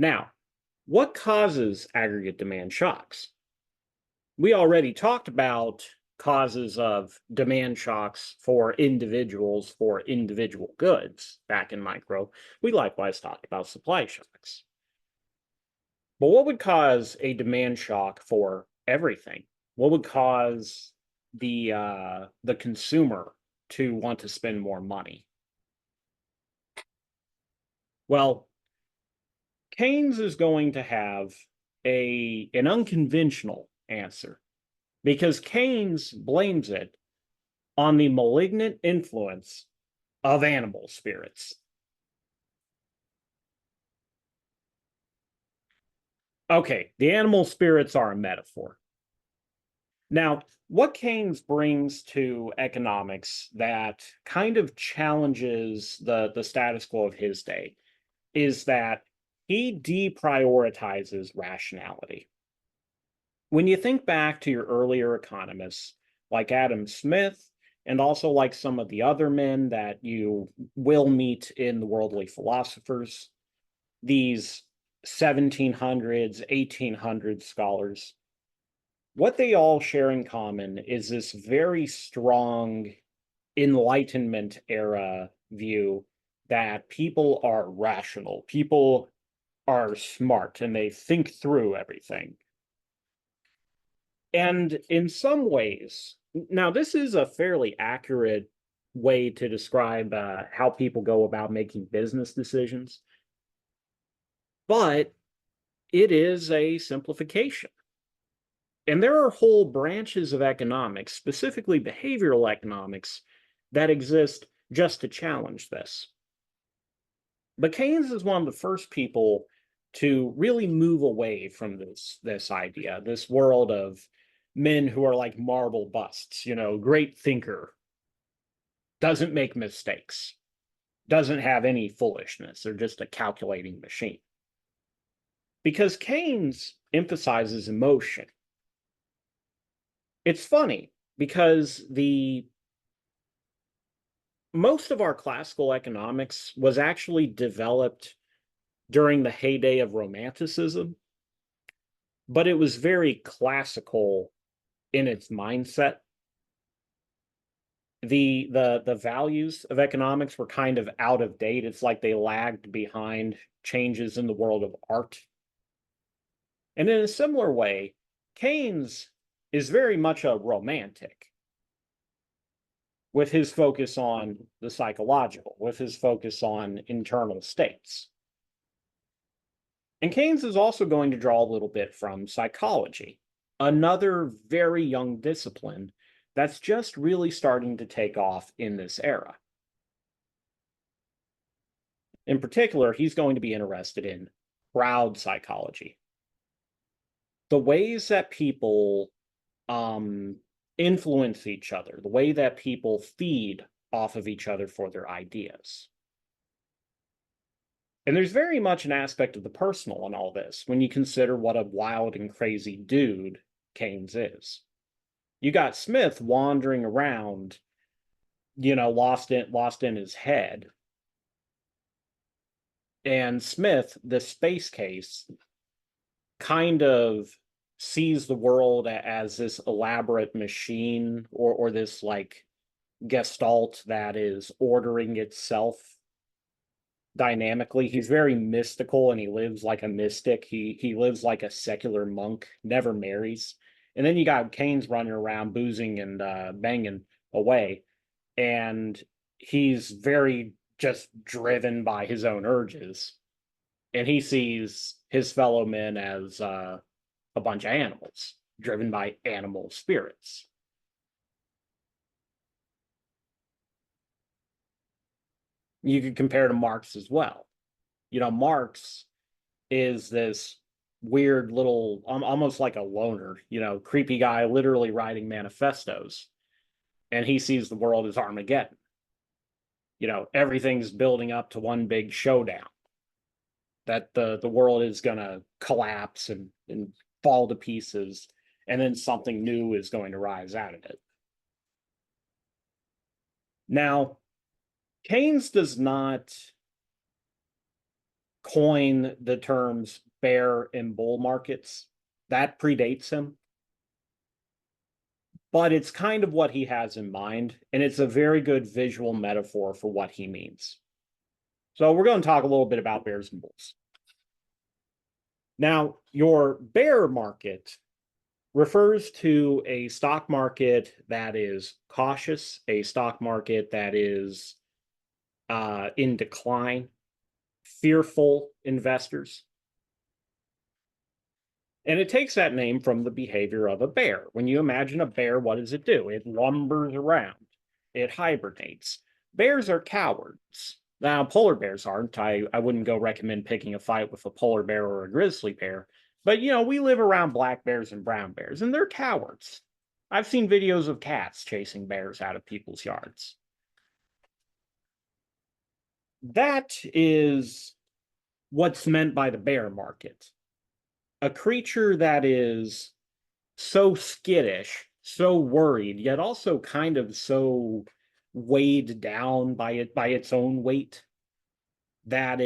Now, what causes aggregate demand shocks? We already talked about causes of demand shocks for individuals for individual goods back in micro. We likewise talked about supply shocks. But what would cause a demand shock for everything? What would cause the consumer to want to spend more money? Well, Keynes is going to have an unconventional answer because Keynes blames it on the malignant influence of animal spirits. Okay, the animal spirits are a metaphor. Now, what Keynes brings to economics that kind of challenges the status quo of his day is that he deprioritizes rationality. When you think back to your earlier economists, like Adam Smith, and also like some of the other men that you will meet in the worldly philosophers, these 1700s, 1800s scholars, what they all share in common is this very strong Enlightenment era view that people are rational, people are smart, and they think through everything. And in some ways, now this is a fairly accurate way to describe how people go about making business decisions, but it is a simplification. And there are whole branches of economics, specifically behavioral economics, that exist just to challenge this. But Keynes is one of the first people to really move away from this idea, this world of men who are like marble busts, great thinker, doesn't make mistakes, doesn't have any foolishness, they're just a calculating machine. Because Keynes emphasizes emotion. It's funny because most of our classical economics was actually developed during the heyday of Romanticism, but it was very classical in its mindset. The values of economics were kind of out of date. It's like they lagged behind changes in the world of art. And in a similar way, Keynes is very much a romantic with his focus on the psychological, with his focus on internal states. And Keynes is also going to draw a little bit from psychology, another very young discipline that's just really starting to take off in this era. In particular, he's going to be interested in crowd psychology, the ways that people influence each other, the way that people feed off of each other for their ideas. And there's very much an aspect of the personal in all this when you consider what a wild and crazy dude Keynes is. You got Smith wandering around, lost in his head. And Smith, the space case, kind of sees the world as this elaborate machine or this like gestalt that is ordering itself dynamically. He's very mystical and he lives like a mystic. He lives like a secular monk, never marries. And then you got Keynes running around boozing and banging away. And he's very just driven by his own urges. And he sees his fellow men as a bunch of animals, driven by animal spirits. You could compare to Marx as well. Marx is this weird little, almost like a loner, creepy guy literally writing manifestos. And he sees the world as Armageddon. Everything's building up to one big showdown, that the world is going to collapse and fall to pieces, and then something new is going to rise out of it. Now, Keynes does not coin the terms bear and bull markets. That predates him. But it's kind of what he has in mind, and it's a very good visual metaphor for what he means. So we're going to talk a little bit about bears and bulls. Now, your bear market refers to a stock market that is cautious, a stock market that is in decline, fearful investors. And it takes that name from the behavior of a bear. When you imagine a bear, what does it do? It lumbers around, it hibernates. Bears are cowards. Now, polar bears aren't. I wouldn't go recommend picking a fight with a polar bear or a grizzly bear. But, we live around black bears and brown bears, and they're cowards. I've seen videos of cats chasing bears out of people's yards. That is what's meant by the bear market. A creature that is so skittish, so worried, yet also kind of so weighed down by its own weight that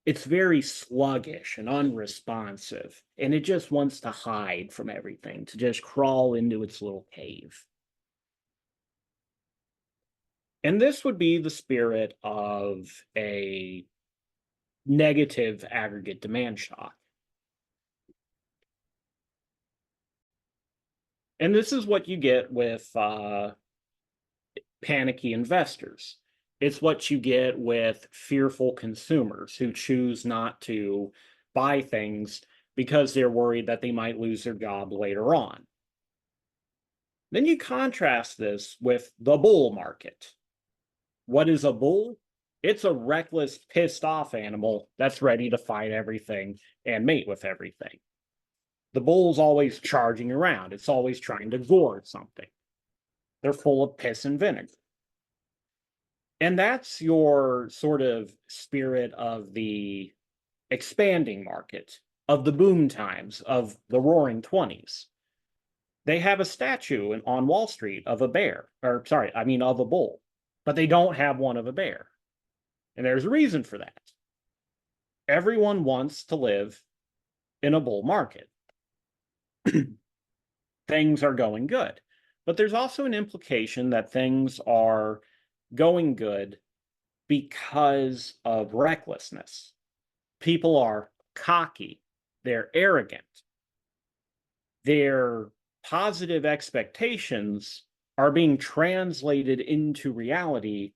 it's very sluggish and unresponsive, and it just wants to hide from everything, to just crawl into its little cave. And this would be the spirit of a negative aggregate demand shock. And this is what you get with panicky investors. It's what you get with fearful consumers who choose not to buy things because they're worried that they might lose their job later on. Then you contrast this with the bull market. What is a bull? It's a reckless, pissed off animal that's ready to fight everything and mate with everything. The bull's always charging around. It's always trying to gore something. They're full of piss and vinegar. And that's your sort of spirit of the expanding market, of the boom times, of the roaring 20s. They have a statue on Wall Street of a bear, or sorry, I mean of a bull, but they don't have one of a bear. And there's a reason for that. Everyone wants to live in a bull market. Things are going good. But there's also an implication that things are going good because of recklessness. People are cocky, they're arrogant. Their positive expectations are being translated into reality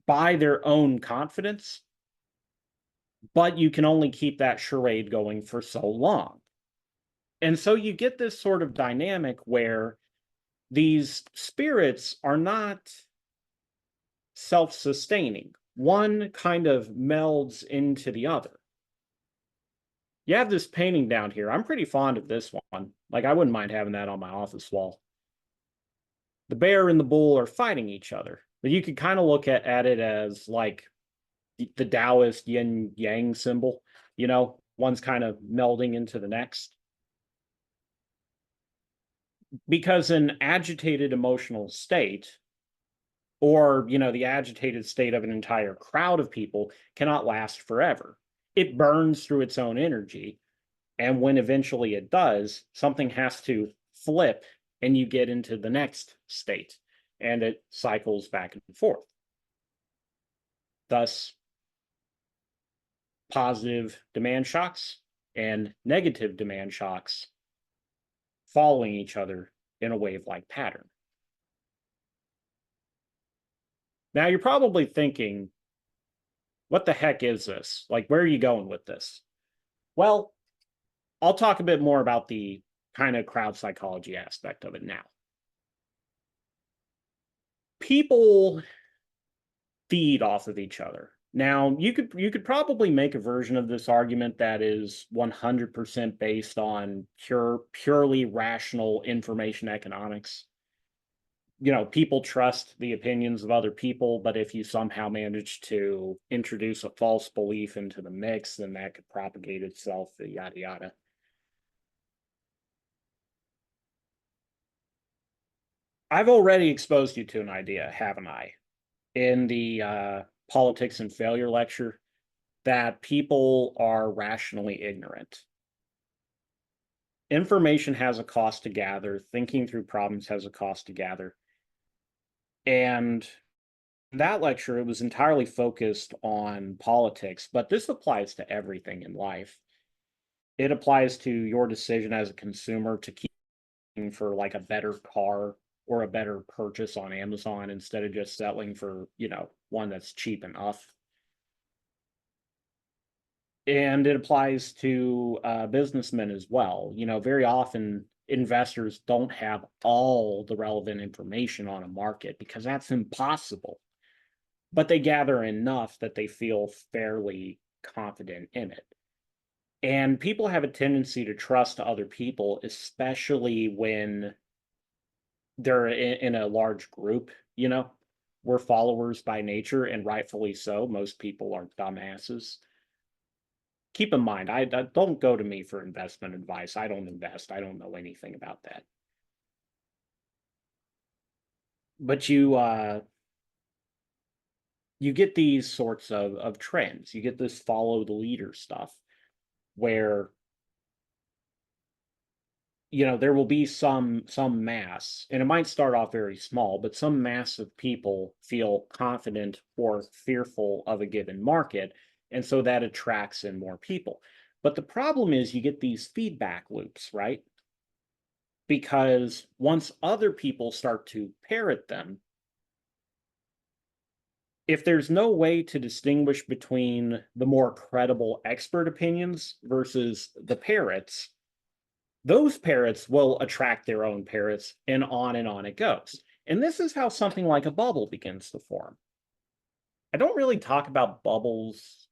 by their own confidence, but you can only keep that charade going for so long. And so you get this sort of dynamic where these spirits are not self-sustaining. One kind of melds into the other. You have this painting down here. I'm pretty fond of this one. Like, I wouldn't mind having that on my office wall. The bear and the bull are fighting each other, but you could kind of look at it as like the Taoist yin yang symbol. One's kind of melding into the next. Because an agitated emotional state, or the agitated state of an entire crowd of people, cannot last forever. It burns through its own energy, and when eventually it does, something has to flip and you get into the next state, and it cycles back and forth. Thus, positive demand shocks and negative demand shocks following each other in a wave-like pattern. Now, you're probably thinking, what the heck is this? Like, where are you going with this? Well, I'll talk a bit more about the kind of crowd psychology aspect of it now. People feed off of each other. Now, you could probably make a version of this argument that is 100% based on purely rational information economics. People trust the opinions of other people, but if you somehow manage to introduce a false belief into the mix, then that could propagate itself, yada, yada. I've already exposed you to an idea, haven't I? In the politics and failure lecture, that people are rationally ignorant. Information has a cost to gather, thinking through problems has a cost to gather. And that lecture, it was entirely focused on politics, but this applies to everything in life. It applies to your decision as a consumer to keep for like a better car or a better purchase on Amazon instead of just settling for, one that's cheap enough. And it applies to businessmen as well. Very often investors don't have all the relevant information on a market because that's impossible, but they gather enough that they feel fairly confident in it. And people have a tendency to trust other people, especially when they're in a large group, We're followers by nature, and rightfully so. Most people are dumbasses. Keep in mind, I don't go to me for investment advice. I don't invest. I don't know anything about that. But you get these sorts of trends. You get this follow the leader stuff where there will be some mass, and it might start off very small, but some mass of people feel confident or fearful of a given market, and so that attracts in more people. But the problem is you get these feedback loops, right? Because once other people start to parrot them, if there's no way to distinguish between the more credible expert opinions versus the parrots, those parrots will attract their own parrots, and on it goes. And this is how something like a bubble begins to form. I don't really talk about bubbles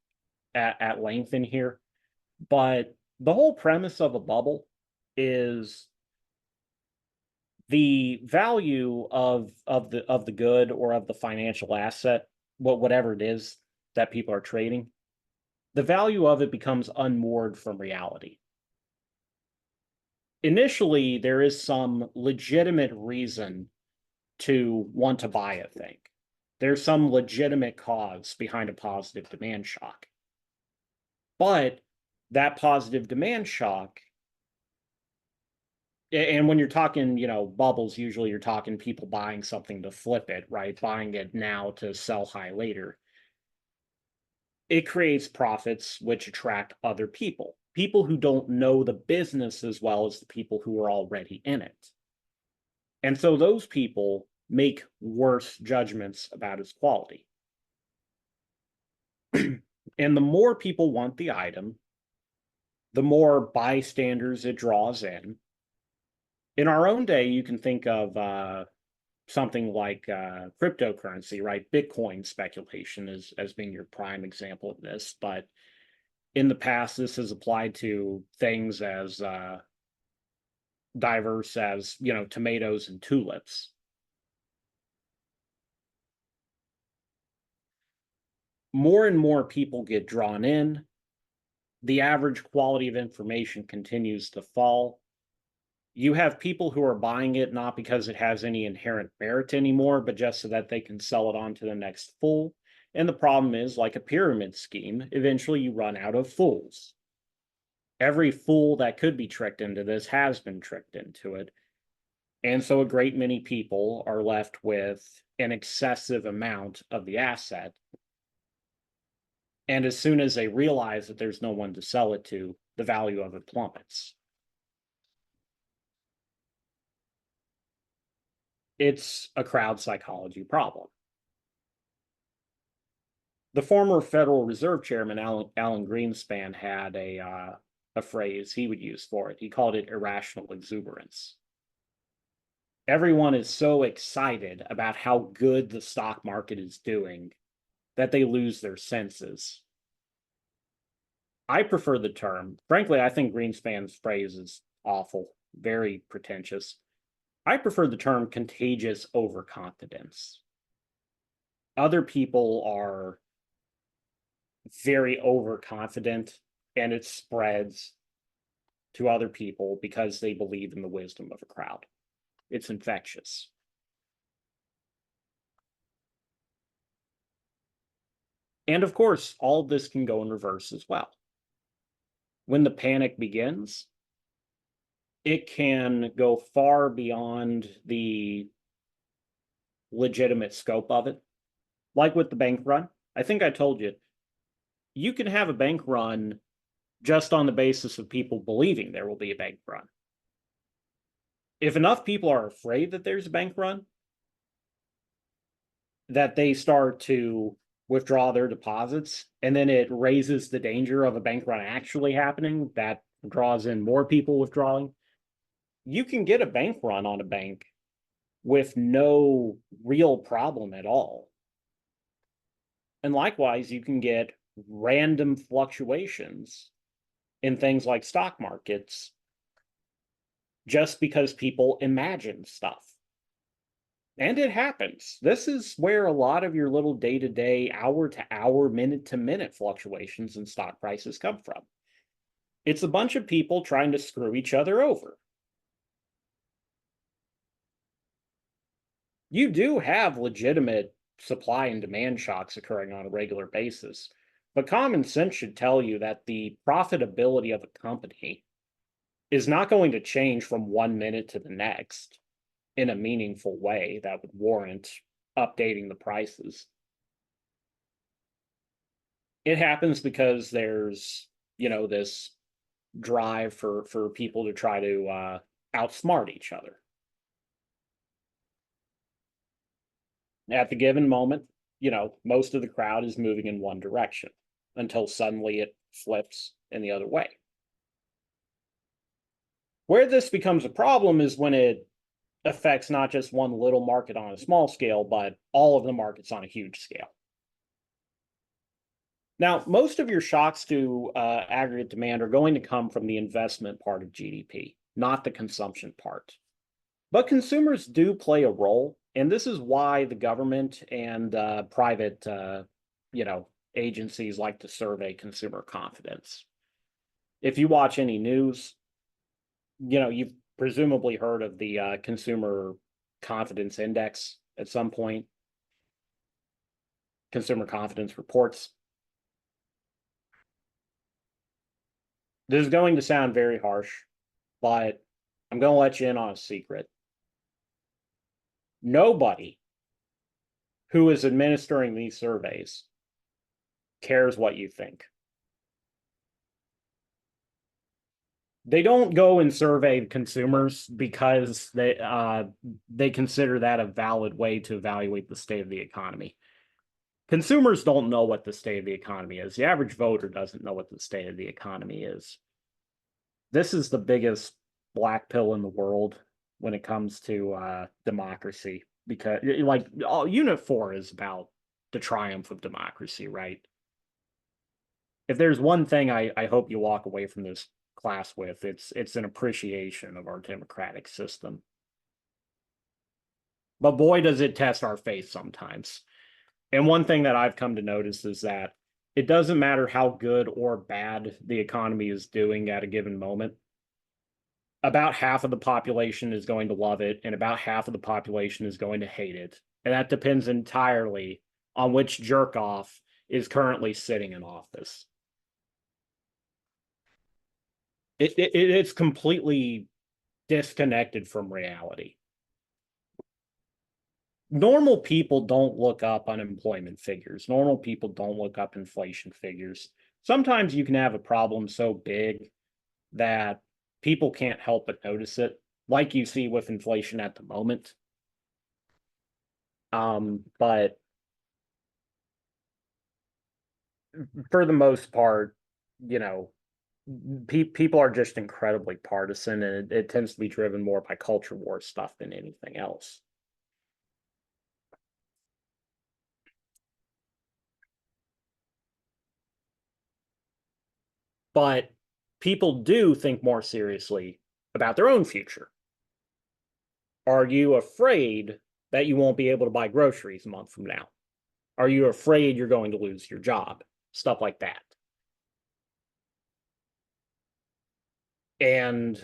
at length in here, but the whole premise of a bubble is the value of the good or of the financial asset, whatever it is that people are trading, the value of it becomes unmoored from reality. Initially, there is some legitimate reason to want to buy a thing. There's some legitimate cause behind a positive demand shock. But that positive demand shock, and when you're talking, bubbles, usually you're talking people buying something to flip it, right? Buying it now to sell high later. It creates profits which attract other people, people who don't know the business as well as the people who are already in it. And so those people make worse judgments about its quality. And the more people want the item, the more bystanders it draws in. In our own day, you can think of something like cryptocurrency, right? Bitcoin speculation as being your prime example of this. But in the past, this has applied to things as diverse as, tomatoes and tulips. More and more people get drawn in. The average quality of information continues to fall. You have people who are buying it not because it has any inherent merit anymore, but just so that they can sell it on to the next fool. And the problem is, like a pyramid scheme, eventually you run out of fools. Every fool that could be tricked into this has been tricked into it. And so a great many people are left with an excessive amount of the asset. And as soon as they realize that there's no one to sell it to, the value of it plummets. It's a crowd psychology problem. The former Federal Reserve Chairman, Alan Greenspan, had a phrase he would use for it. He called it irrational exuberance. Everyone is so excited about how good the stock market is doing that they lose their senses. I prefer the term. Frankly, I think Greenspan's phrase is awful, very pretentious. I prefer the term contagious overconfidence. Other people are very overconfident, and it spreads to other people because they believe in the wisdom of a crowd. It's infectious. And of course, all of this can go in reverse as well. When the panic begins, it can go far beyond the legitimate scope of it. Like with the bank run, I think I told you, you can have a bank run just on the basis of people believing there will be a bank run. If enough people are afraid that there's a bank run, that they start to withdraw their deposits, and then it raises the danger of a bank run actually happening, that draws in more people withdrawing. You can get a bank run on a bank with no real problem at all. And likewise, you can get random fluctuations in things like stock markets just because people imagine stuff. And it happens. This is where a lot of your little day-to-day, hour-to-hour, minute-to-minute fluctuations in stock prices come from. It's a bunch of people trying to screw each other over. You do have legitimate supply and demand shocks occurring on a regular basis, but common sense should tell you that the profitability of a company is not going to change from 1 minute to the next in a meaningful way that would warrant updating the prices. It happens because there's, this drive for people to try to outsmart each other. At the given moment, most of the crowd is moving in one direction until suddenly it flips in the other way. Where this becomes a problem is when it affects not just one little market on a small scale, but all of the markets on a huge scale. Now, most of your shocks to aggregate demand are going to come from the investment part of GDP, not the consumption part. But consumers do play a role, and this is why the government and private, agencies like to survey consumer confidence. If you watch any news, you've presumably heard of the Consumer Confidence Index at some point, Consumer Confidence Reports. This is going to sound very harsh, but I'm going to let you in on a secret. Nobody who is administering these surveys cares what you think. They don't go and survey consumers because they consider that a valid way to evaluate the state of the economy. Consumers don't know what the state of the economy is. The average voter doesn't know what the state of the economy is. This is the biggest black pill in the world when it comes to democracy, because Unit 4 is about the triumph of democracy, right? If there's one thing I hope you walk away from this class with, it's an appreciation of our democratic system. But boy, does it test our faith sometimes. And one thing that I've come to notice is that it doesn't matter how good or bad the economy is doing at a given moment. About half of the population is going to love it, and about half of the population is going to hate it. And that depends entirely on which jerk off is currently sitting in office. It's completely disconnected from reality. Normal people don't look up unemployment figures. Normal people don't look up inflation figures. Sometimes you can have a problem so big that people can't help but notice it, like you see with inflation at the moment. But for the most part, people are just incredibly partisan, and it tends to be driven more by culture war stuff than anything else. But people do think more seriously about their own future. Are you afraid that you won't be able to buy groceries a month from now? Are you afraid you're going to lose your job? Stuff like that. And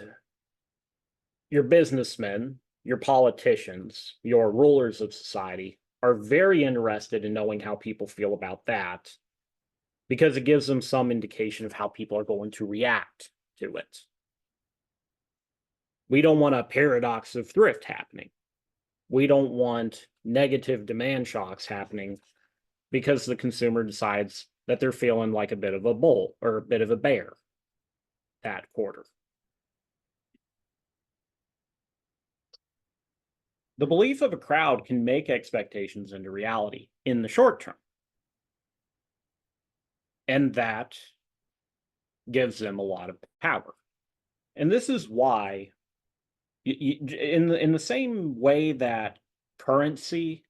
your businessmen, your politicians, your rulers of society are very interested in knowing how people feel about that, because it gives them some indication of how people are going to react to it. We don't want a paradox of thrift happening. We don't want negative demand shocks happening because the consumer decides that they're feeling like a bit of a bull or a bit of a bear that quarter. The belief of a crowd can make expectations into reality in the short term. And that gives them a lot of power. And this is why, in the same way that currency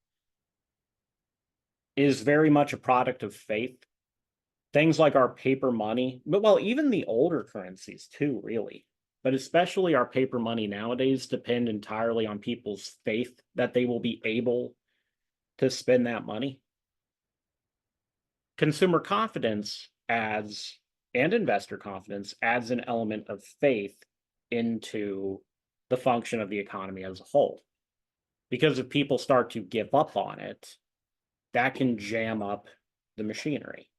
is very much a product of faith, things like our paper money, but well, even the older currencies too, really, but especially our paper money nowadays depend entirely on people's faith that they will be able to spend that money. Consumer confidence adds, and investor confidence adds an element of faith into the function of the economy as a whole. Because if people start to give up on it, that can jam up the machinery.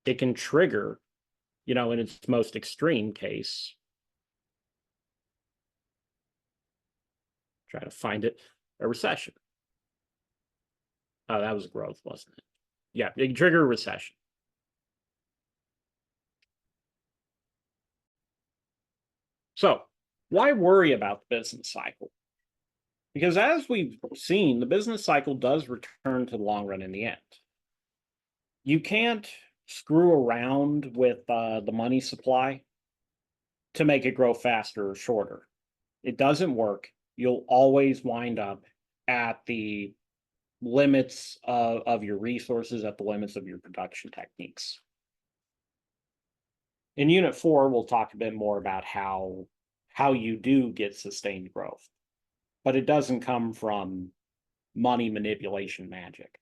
It can trigger, in its most extreme case, try to find it, a recession. Oh, that was growth, wasn't it? Yeah, it can trigger a recession. So, why worry about the business cycle? Because as we've seen, the business cycle does return to the long run in the end. You can't screw around with the money supply to make it grow faster or shorter. It doesn't work. You'll always wind up at the limits of your resources, at the limits of your production techniques. In Unit 4, we'll talk a bit more about how you do get sustained growth, but it doesn't come from money manipulation magic.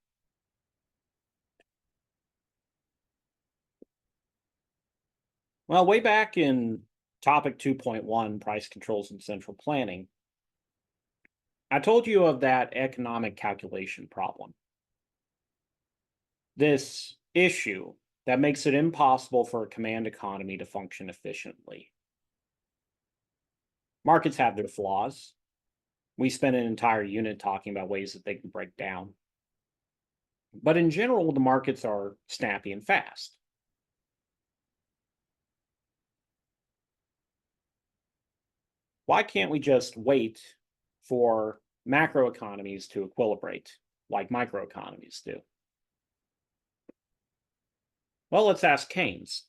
Well, way back in topic 2.1, price controls and central planning, I told you of that economic calculation problem. This issue that makes it impossible for a command economy to function efficiently. Markets have their flaws. We spent an entire unit talking about ways that they can break down. But in general, the markets are snappy and fast. Why can't we just wait for macroeconomies to equilibrate like microeconomies do? Well, let's ask Keynes.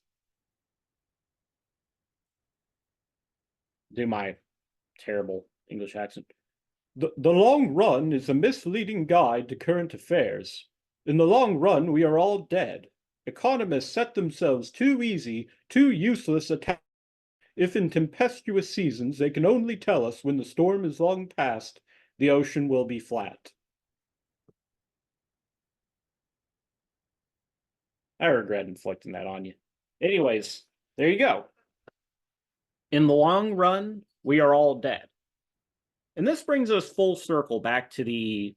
Do my terrible English accent. The long run is a misleading guide to current affairs. In the long run, we are all dead. Economists set themselves too easy, too useless a task. If in tempestuous seasons they can only tell us when the storm is long past, the ocean will be flat. I regret inflicting that on you. Anyways, there you go. In the long run, we are all dead. And this brings us full circle back to the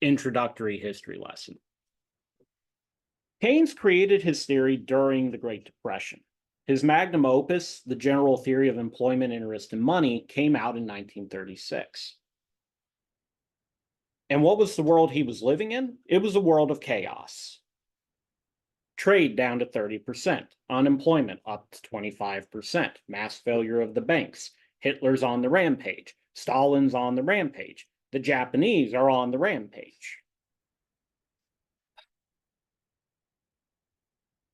introductory history lesson. Keynes created his theory during the Great Depression. His magnum opus, The General Theory of Employment, Interest, and Money, came out in 1936. And what was the world he was living in? It was a world of chaos. Trade down to 30%, unemployment up to 25%, mass failure of the banks, Hitler's on the rampage, Stalin's on the rampage, the Japanese are on the rampage.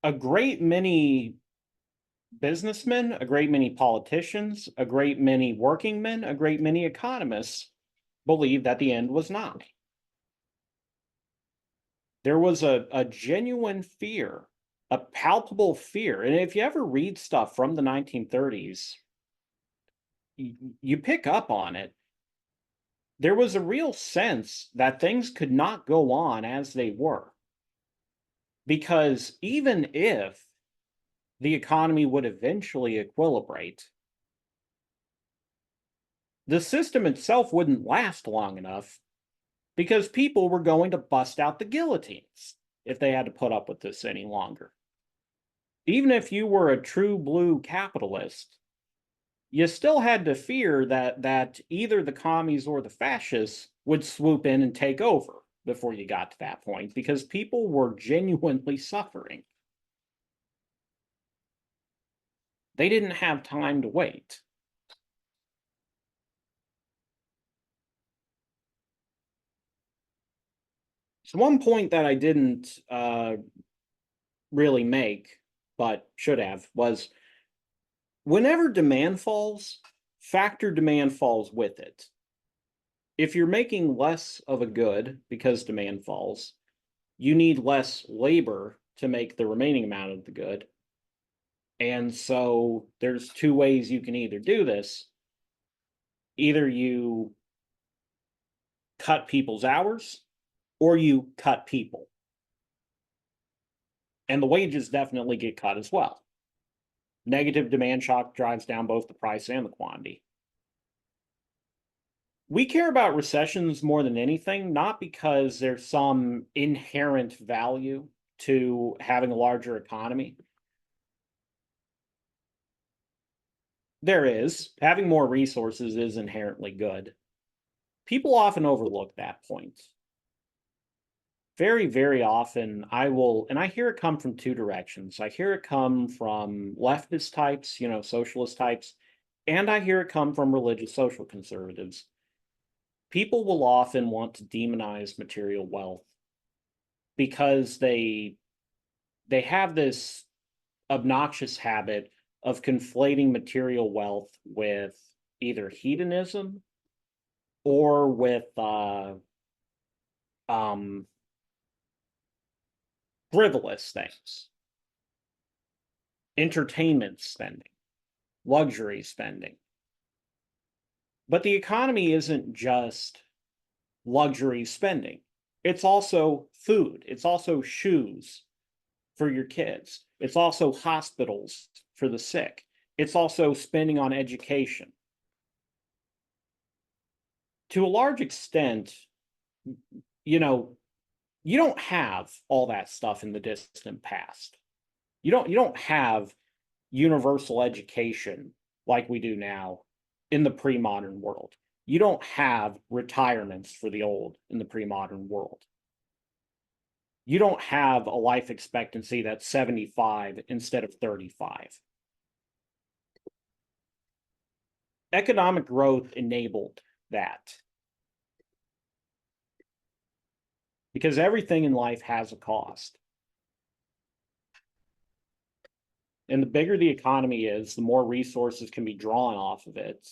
A great many businessmen, a great many politicians, a great many working men, a great many economists believed that the end was nigh. There was a genuine fear, a palpable fear. And if you ever read stuff from the 1930s, you pick up on it. There was a real sense that things could not go on as they were. Because even if the economy would eventually equilibrate, the system itself wouldn't last long enough because people were going to bust out the guillotines. if they had to put up with this any longer. Even if you were a true blue capitalist, you still had to fear that either the commies or the fascists would swoop in and take over before you got to that point, because people were genuinely suffering. They didn't have time to wait. So one point that I didn't really make, but should have, was whenever demand falls, factor demand falls with it. If you're making less of a good because demand falls, you need less labor to make the remaining amount of the good. And so there's two ways you can either do this. Either you cut people's hours or you cut people. And the wages definitely get cut as well. Negative demand shock drives down both the price and the quantity. We care about recessions more than anything, not because there's some inherent value to having a larger economy. There is. Having more resources is inherently good. People often overlook that point. Very, very often I will, and I hear it come from two directions. I hear it come from leftist types, socialist types, and I hear it come from religious social conservatives. People will often want to demonize material wealth because they have this obnoxious habit of conflating material wealth with either hedonism or with frivolous things, entertainment spending, luxury spending. But the economy isn't just luxury spending. It's also food. It's also shoes for your kids. It's also hospitals for the sick. It's also spending on education. To a large extent, you don't have all that stuff in the distant past. You don't have universal education like we do now in the pre-modern world. You don't have retirements for the old in the pre-modern world. You don't have a life expectancy that's 75 instead of 35. Economic growth enabled that. Because everything in life has a cost. And the bigger the economy is, the more resources can be drawn off of it.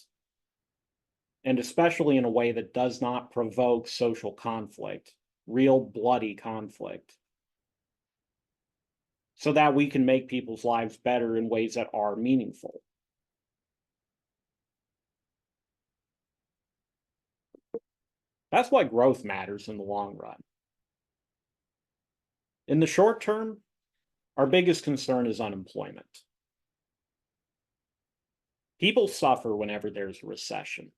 And especially in a way that does not provoke social conflict, real bloody conflict. So that we can make people's lives better in ways that are meaningful. That's why growth matters in the long run. In the short term, our biggest concern is unemployment. People suffer whenever there's a recession.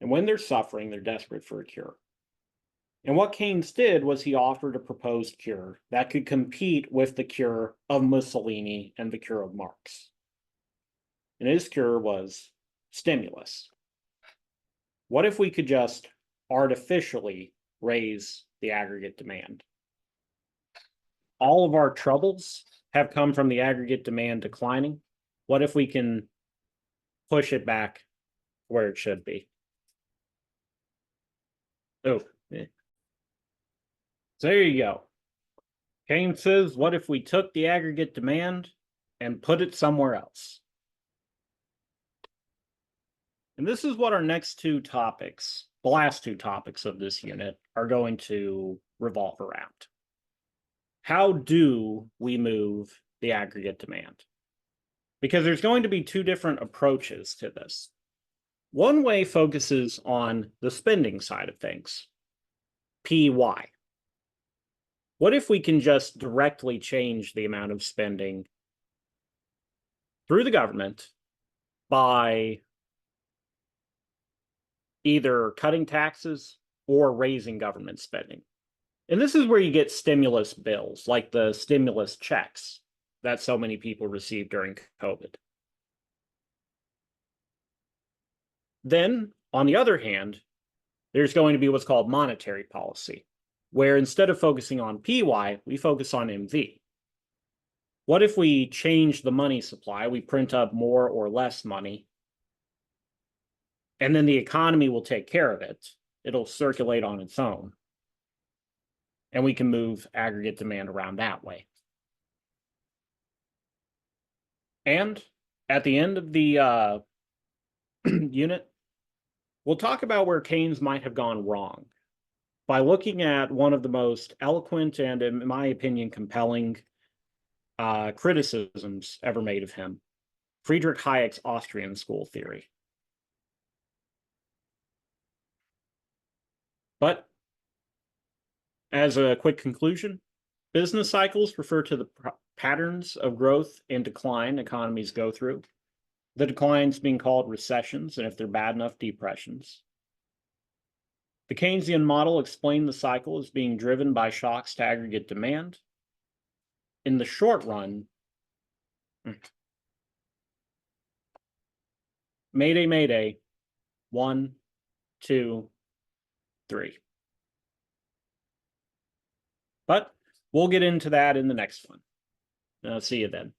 And when they're suffering, they're desperate for a cure. And what Keynes did was he offered a proposed cure that could compete with the cure of Mussolini and the cure of Marx. And his cure was stimulus. What if we could just artificially raise the aggregate demand? All of our troubles have come from the aggregate demand declining. What if we can push it back where it should be? Oh, so there you go. Keynes says, what if we took the aggregate demand and put it somewhere else? And this is what our next two topics, the last two topics of this unit, are going to revolve around. How do we move the aggregate demand? Because there's going to be two different approaches to this. One way focuses on the spending side of things, PY. What if we can just directly change the amount of spending through the government by either cutting taxes or raising government spending. And this is where you get stimulus bills, like the stimulus checks that so many people received during COVID. Then, on the other hand, there's going to be what's called monetary policy, where instead of focusing on PY, we focus on MV. What if we change the money supply, we print up more or less money, and then the economy will take care of it. It'll circulate on its own. And we can move aggregate demand around that way. And at the end of the unit, we'll talk about where Keynes might have gone wrong by looking at one of the most eloquent and, in my opinion, compelling criticisms ever made of him, Friedrich Hayek's Austrian school theory. But as a quick conclusion, business cycles refer to the patterns of growth and decline economies go through. The declines being called recessions, and if they're bad enough, depressions. The Keynesian model explained the cycle as being driven by shocks to aggregate demand. In the short run, Mayday, Mayday, 1, 2, 3. But we'll get into that in the next one. See you then.